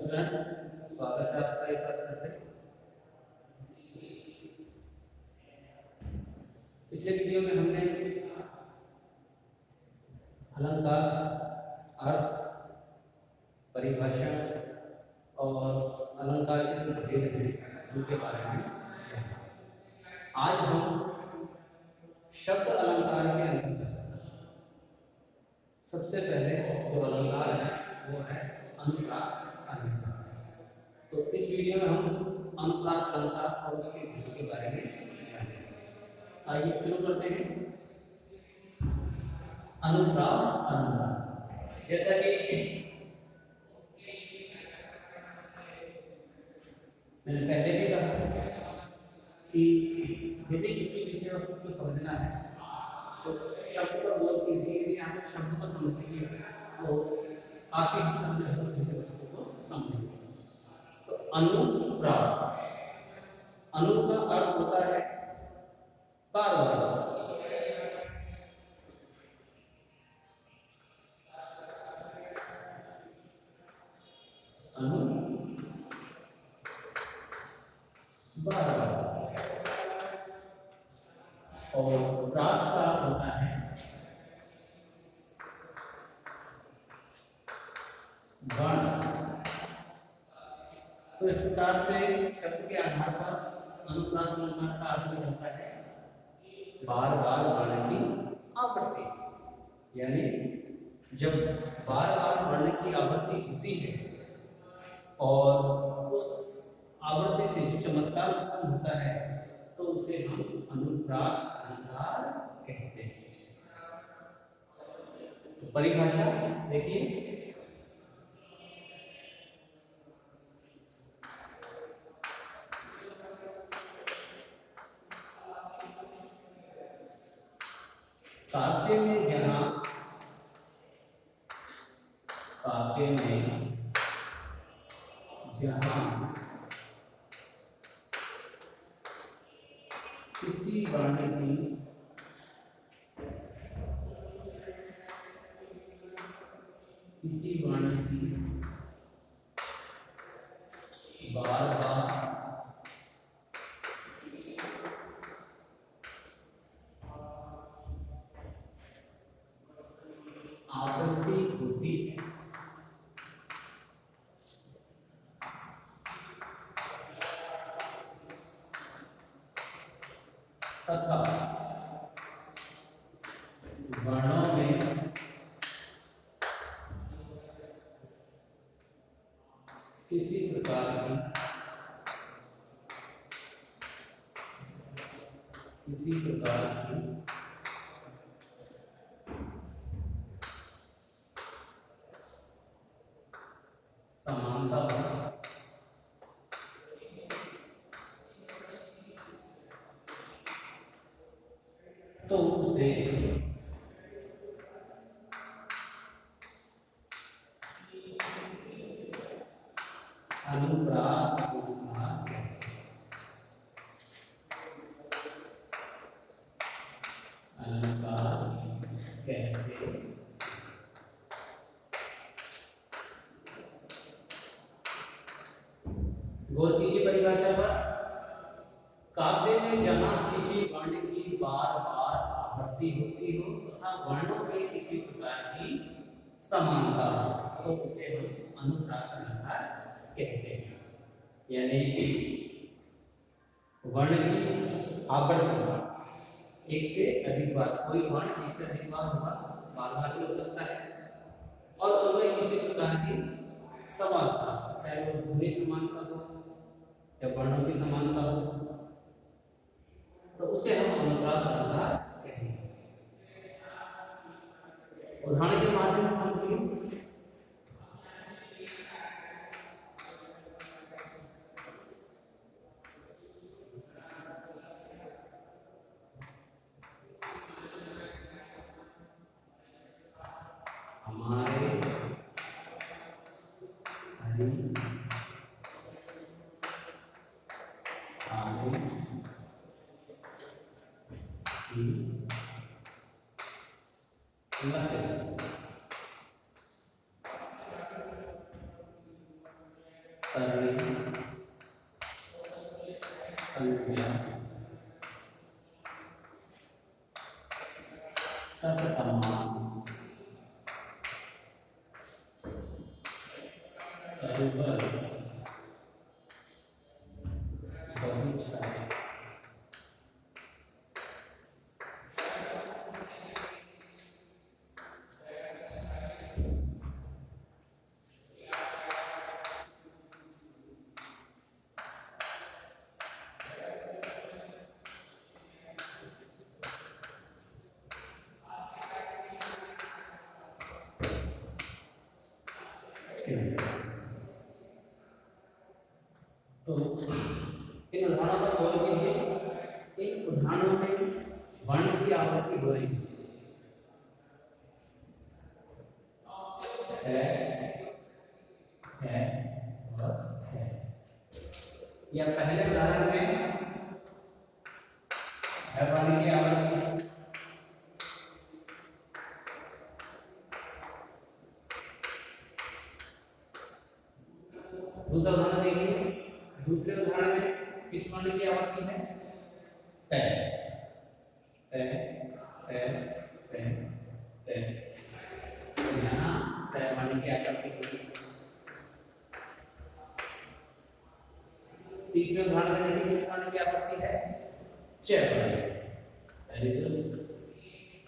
Students, स्वागत है आपका एक बार फिर से। पिछले वीडियो में हमने अलंकार, अर्थ, परिभाषा और अलंकार के जो भेद हैं उनके बारे में जाना। आज हम शब्द अलंकार के अंतर्गत सबसे पहले जो अलंकार है वो है अनुप्रास अलंकार। तो इस वीडियो में हम अनुप्रास अलंकार और उसके भेद के बारे में जानेंगे। आइए शुरू करते हैं। अनुप्रास अलंकार, जैसा कि मैंने पहले भी कहा कि यदि किसी विषय वस्तु को समझना है तो शब्द पर गौर कीजिए। यदि आप शब्द को समझेंगे तो काफी हद तक जो है उस विषय वस्तु को समझेंगे। तो अनुप्रास, अनु का अर्थ होता है बार बार। अनु बार बार और प्रास का अर्थ होता है गण। तो इस प्रकार से शब्द के आधार पर अनुप्रास अलंकार का अर्थ निकलता है बार बार वर्ण की आवृत्ति। यानी जब बार बार वर्ण की आवृत्ति होती है और उस आवृत्ति से जो चमत्कार उत्पन्न होता है तो उसे हम अनुप्रास अलंकार कहते हैं। तो परिभाषा देखिए, काव्य में जहां किसी वर्ण की बार बार आवृत्ति होती है तथा वर्णों में किसी प्रकार की समानता हो तो उसे अनुप्रास अलंकार कहते हैं। गौर कीजिए परिभाषा पर। काव्य में जहां किसी वर्ण की बार बार आवृत्ति होती हो तथा वर्णों में किसी प्रकार की समानता हो तो उसे हम अनुप्रास अलंकार कहते हैं। यानी वर्ण की आवृत्ति एक से अधिक बार, कोई वर्ण एक से अधिक बार होगा, बार बार भी हो सकता है, और उनमें किसी प्रकार की समानता, चाहे वो ध्वनि समानता हो या वर्णों की समानता हो, तो उसे हम अनुप्रास अलंकार कहेंगे। उदाहरण के माध्यम से समझिए। हमारे तरी, तन्व्या, ततमा, तरुबर, बहुछाया। तो इन उदाहरणों पर गौर कीजिए। इन उदाहरणों में वर्ण की आवृत्ति हो रही है और है। या पहले उदाहरण में है वर्ण की आवृत्ति, दूसरा उदाहरण देखिए। दूसरे उदाहरण में किस वर्ण की आवृत्ति है? तय, तय, तय, तय, तय। तो यहाँ तय वर्ण की आवृत्ति होगी। तीसरे उदाहरण में देखिए किस वर्ण की आवृत्ति है? च वर्ण।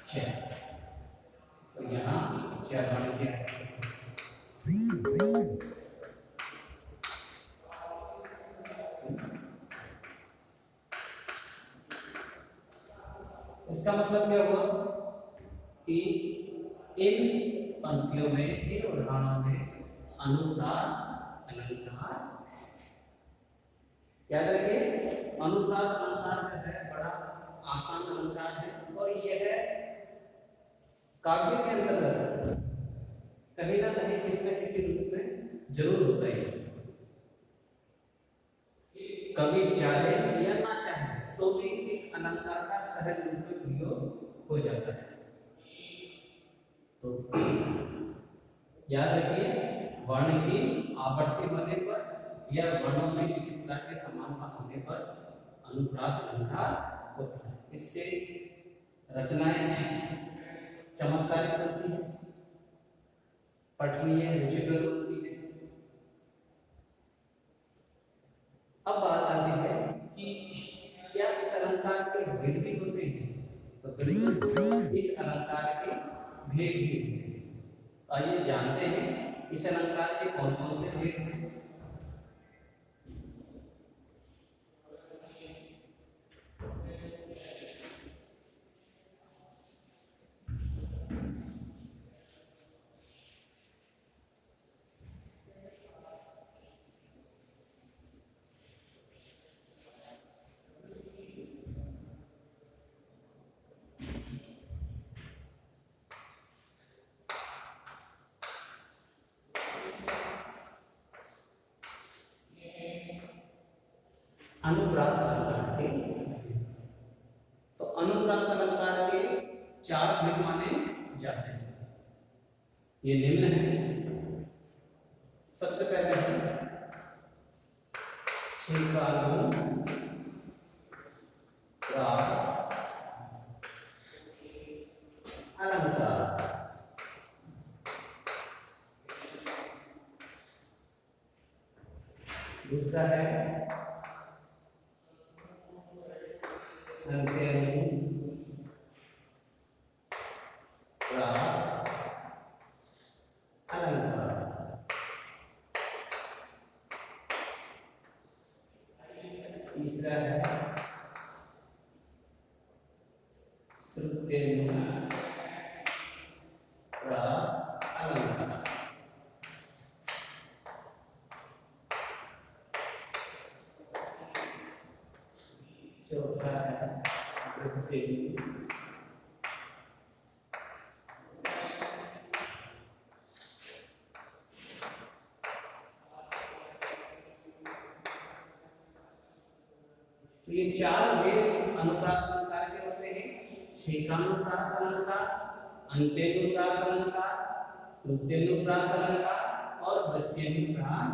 च, तो यहाँ च वर्ण की आवृत्ति। इसका मतलब क्या हुआ कि इन पंक्तियों में, इन उदाहरणों में अनुप्रास अलंकार, याद रखिए अनुप्रास अलंकार जो है बड़ा आसान अलंकार है और यह है काव्य के अंतर्गत कहीं ना कहीं किसी न किसी रूप में जरूर होता है। कभी चाहे या ना चाहे तो भी इस अलंकार का सहज रूप में प्रयोग हो जाता है। तो याद रखिए वर्ण की आवर्ती होने पर या वर्णों में किसी प्रकार के समानता होने पर अनुप्रास अलंकार होता है। इससे रचनाएं चमत्कारिक बनती है, पठनीय रुचिकर बनती है। अब बात आती है कि क्या इस अलंकार के भेद भी होते हैं? तो बिल्कुल इस अलंकार के भेद भी होते हैं। आइए जानते हैं इस अलंकार के कौन कौन से भेद हैं। अनुप्रास अलंकार के, तो अनुप्रास अलंकार के चार भेद माने जाते हैं। ये निम्न है। सबसे पहले है छेकानुप्रास अलंकार। दूसरा है अलंकार। तीसरा है श्रुत्यनुप्रास अलंकार। चौथा है वृत्तिनु। तो ये चार भेद अनुप्रास अलंकार के होते हैं। छेकानुप्रास अलंकार, अंत्यनुप्रास अलंकार, श्रुत्यनुप्रास अलंकार और वृत्त्यनुप्रास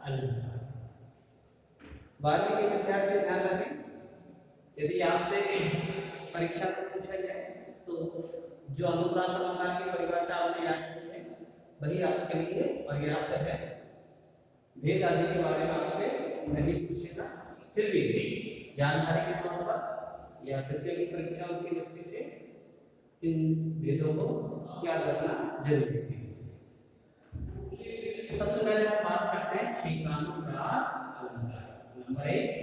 अलंकार। 12वीं के विद्यार्थी ध्यान रखें, यदि आपसे परीक्षा में पूछा जाए तो जो अनुप्रास अलंकार की परिभाषा आपने याद की है वही आपके लिए पर्याप्त है। भेद आदि के बारे में आपसे नहीं पूछेगा, फिर भी जानकारी के तौर पर या प्रतियोगी परीक्षाओं की दृष्टि से इन भेदों को याद रखना जरूरी है। सबसे पहले हम बात करते हैं छेकानुप्रास अलंकार। नंबर 1,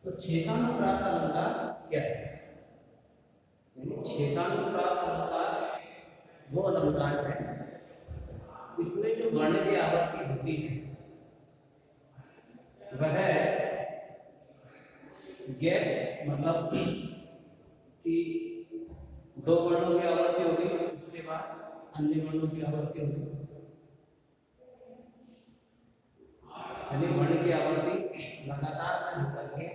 तो छेकानुप्रास अलंकार क्या है? छेकानुप्रास अलंकार वो अलंकार है इसमें जो वर्ण की आवृत्ति होती है वह गैप, मतलब कि दो वर्णों की आवृत्ति होगी उसके बाद अन्य वर्णों की आवृत्ति होगी, यानी वर्ण की आवृत्ति लगातार होकर के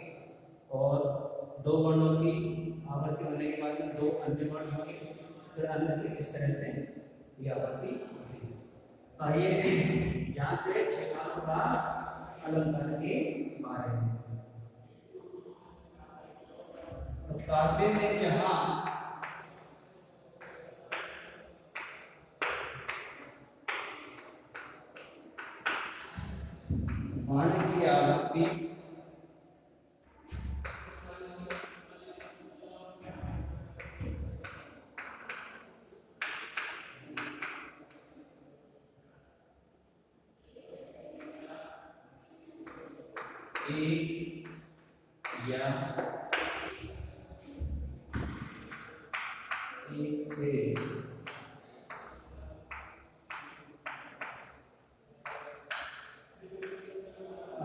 और दो वर्णों की आवृत्ति होने के बाद में दो अन्य वर्ण होंगे, फिर अन्य इस तरह से ये आवृत्ति होती है। तो आइए जानते हैं छेकानुप्रास अलंकार के बारे में। तो काव्य में जहां वर्ण की आवृत्ति एक या एक से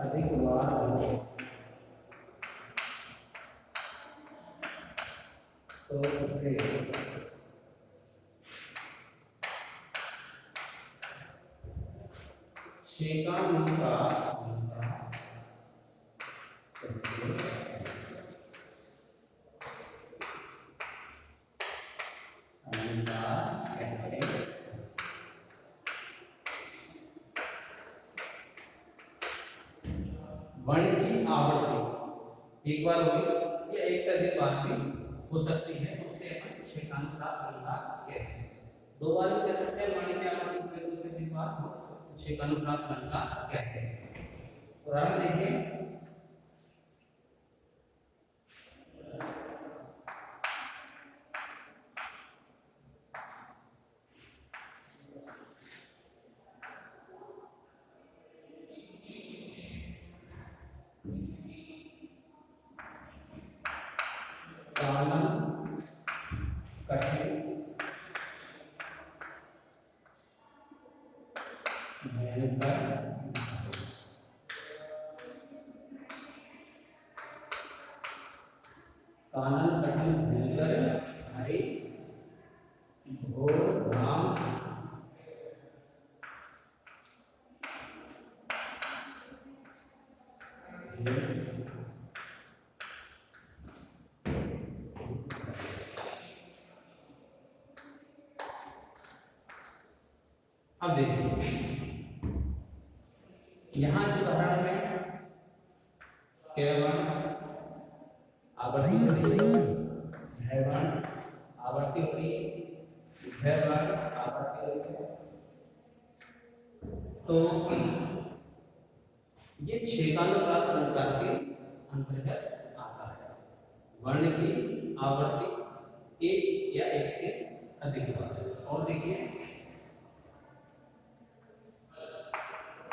अधिक बार हो तो उसे छेकानुप्रास अलंकार कहते हैं। वर्ण की आवृत्ति एक बार होगी या एक से अधिक बार भी हो सकती है, उसे हम छेकानुप्रास अलंकार कहते हैं। दो बार भी कह सकते हैं वर्ण की आवृत्ति एक से अधिक बार हो, छेकानुप्रास अलंकार कहते हैं। उदाहरण देखिए, कानन कठिन भयंकर, कानन कठिन भयंकर भारी घोर राम अब देखिए यहां इस उदाहरण में केवल आवर्ती हो रही है, भयवर्ण आवर्ती हो रही है, भयवर्ण आवर्ती हो रही है, तो ये छेकानुप्रास अलंकार के अंतर्गत आता है। वर्ण की आवर्ती एक या एक से अधिक बार। और देखिए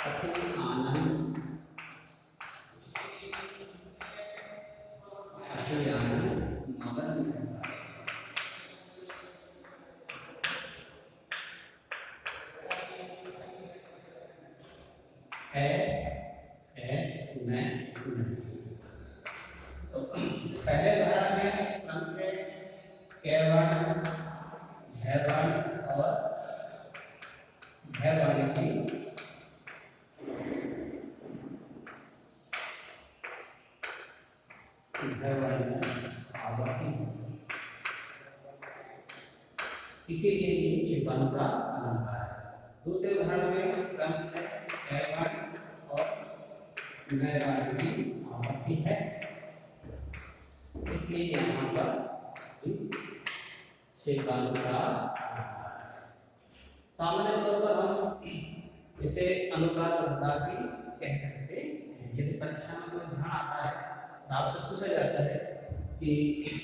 कठिन आनंद, कठिन आनंद मगन है मैं तो पहले उदाहरण में क्रम से केवर्ण, भयवर्ण और भयवर्ण की इसीलिए ये क्षेपानुप्रास अलंकार है। दूसरे उदाहरण में क्रम से गैरवाणी और गैरवाणी की आवृत्ति है, इसलिए यहाँ पर क्षेपानुप्रास अलंकार। सामान्य तौर पर हम इसे अनुप्रास अलंकार भी कह सकते हैं। यदि परीक्षा में कोई ध्यान आता है तो आपसे पूछा जाता है कि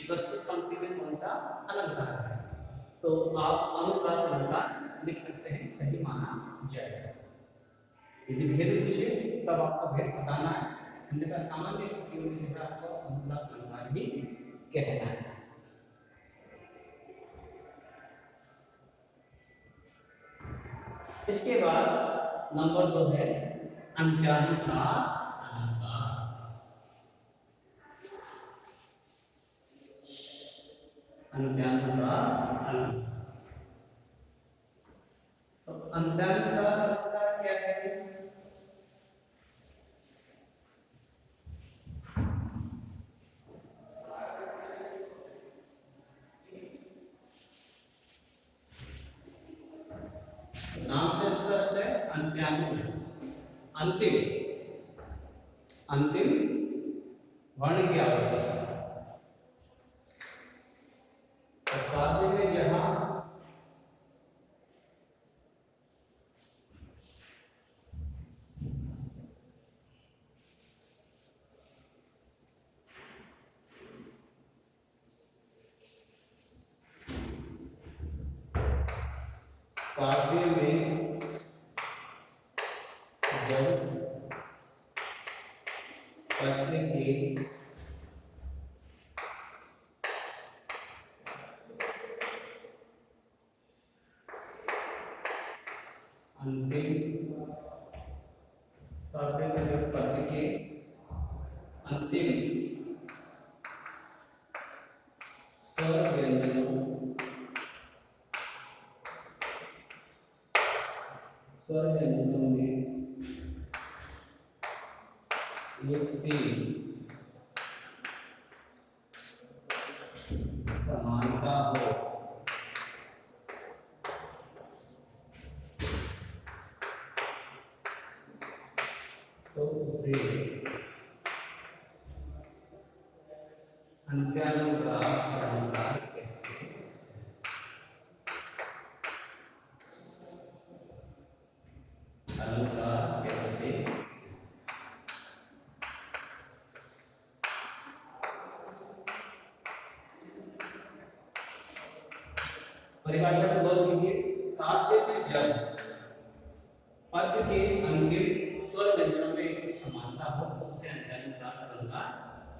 प्रस्तुत पंक्ति में कौन सा अलंकार है, तो आप अनुप्रास अलंकार लिख सकते हैं, सही माना जाएगा। यदि भेद पूछे तब आपको भेद बताना है, अन्यथा सामान्य स्थितियों में जो आपको अनुप्रास अलंकार ही कहना है। इसके बाद नंबर 2 है अंत्यानुप्रास अलंकार। अंत्यानुप्रास अलंकार, तो अंत्यानुप्रास अलंकार क्या है? नाम से स्पष्ट है, अंत्यानु अंतिम, अंतिम वर्ण की आवृत्ति। तो काव्य में जहां काव्य में जब पद्य के अंतिम, काव्य में जब पद्य के अंतिम स्वर व्यंजनों में एक से समानता हो तो उसे अंत्यानुप्रास अलंकार कहते हैं। अलंकार कहते हैं। परिभाषा को गौर कीजिए। काव्य में जब पद्य के अंतिम स्वर व्यंजनों में एक से समानता हो तो उसे अंत्यानुप्रास अलंकार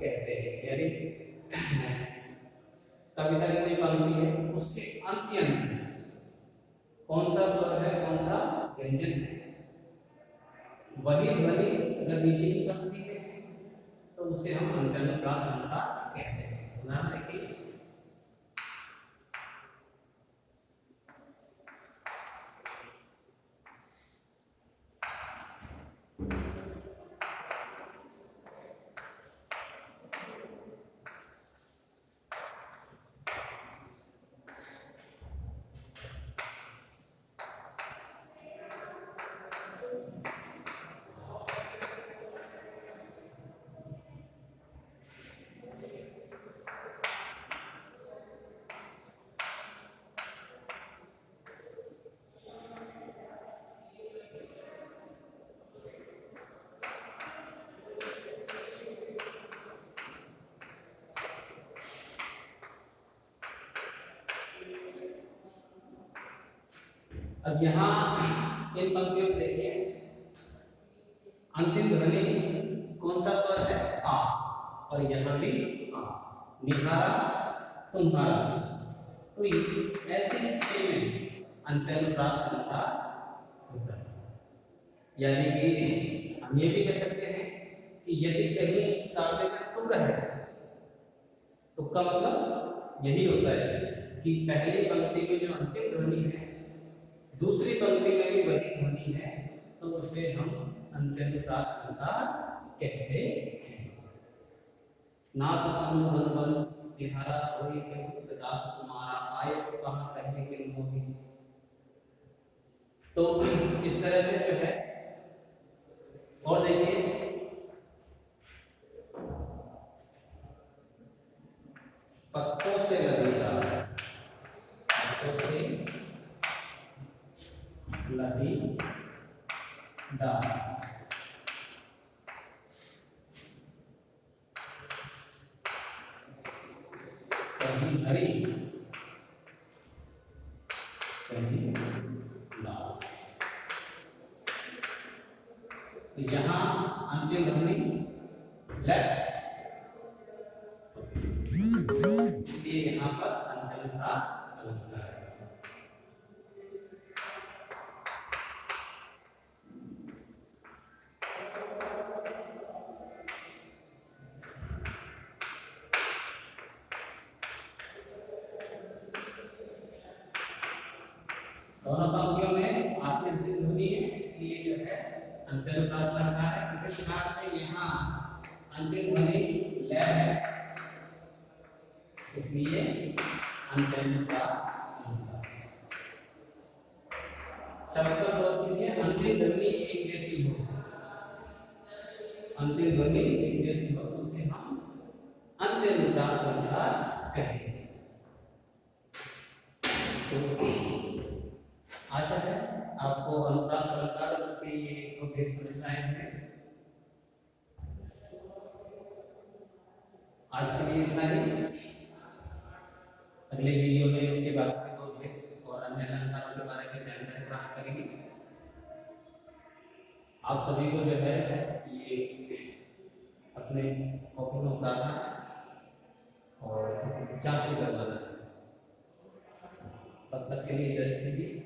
कहते हैं। यानी कविता की कोई पंक्ति है, उसके अंत कौन सा स्वर है, कौन सा व्यंजन है, वही ध्वनि अगर नीचे की पंक्ति में है तो उसे हम अंत्यानुप्रास अलंकार कहते हैं। उदाहरण देखिए, अब यहाँ इन पंक्तियों में देखिए, अंतिम ध्वनि कौन सा स्वर है? आ, और यहाँ भी आ, निहारा तुम्हारा। तो ऐसी स्थिति में अंत्यानुप्रास अलंकार होता है। यानी कि हम ये भी कह सकते हैं कि यदि कहीं काव्य में तुक है, तुक का मतलब यही होता है कि पहली पंक्ति में जो अंतिम ध्वनि है दूसरी पंक्ति में भी वही ध्वनि है, तो उसे हम अंत्यानुप्रास अलंकार कहते हैं। नाथ संबंध निहारा होई के दास तुम्हारा, आए सो कहा कहने के मोह तो इस तरह से जो है, और देखिए पत्तों से लदीदार, पत्तों से लदीदार, कभी हरी कभी लाल। तो यहाँ अंतिम ध्वनि ल, इसलिए यहाँ पर अंत्यनुप्रास अलंकार है। दोनों पंक्तियों में आपने अंतिम ध्वनि है, इसलिए जो है अंत्यनुप्रास अलंकार है। इसी प्रकार से यहाँ अंतिम ध्वनि ल है, इसलिए अंत्यनुप्रास अलंकार। शब्द का गौर कीजिए, अंतिम ध्वनि एक जैसी हो, अंतिम ध्वनि एक जैसी हो तो उसे हम अंत्यनुप्रास अलंकार कहेंगे। तो आशा है आपको अनुप्रास अलंकार और उसके ये दो भेद समझ में आए होंगे। आज के लिए इतना ही। अगले वीडियो में इसके बाद के दो भेद और अन्य अलंकारों के बारे में जानकारी प्राप्त करेंगे। आप सभी को जो है ये अपने कॉपी में उतारना और इसे जांच भी करवाना है। तब तक के लिए इजाजत दीजिए।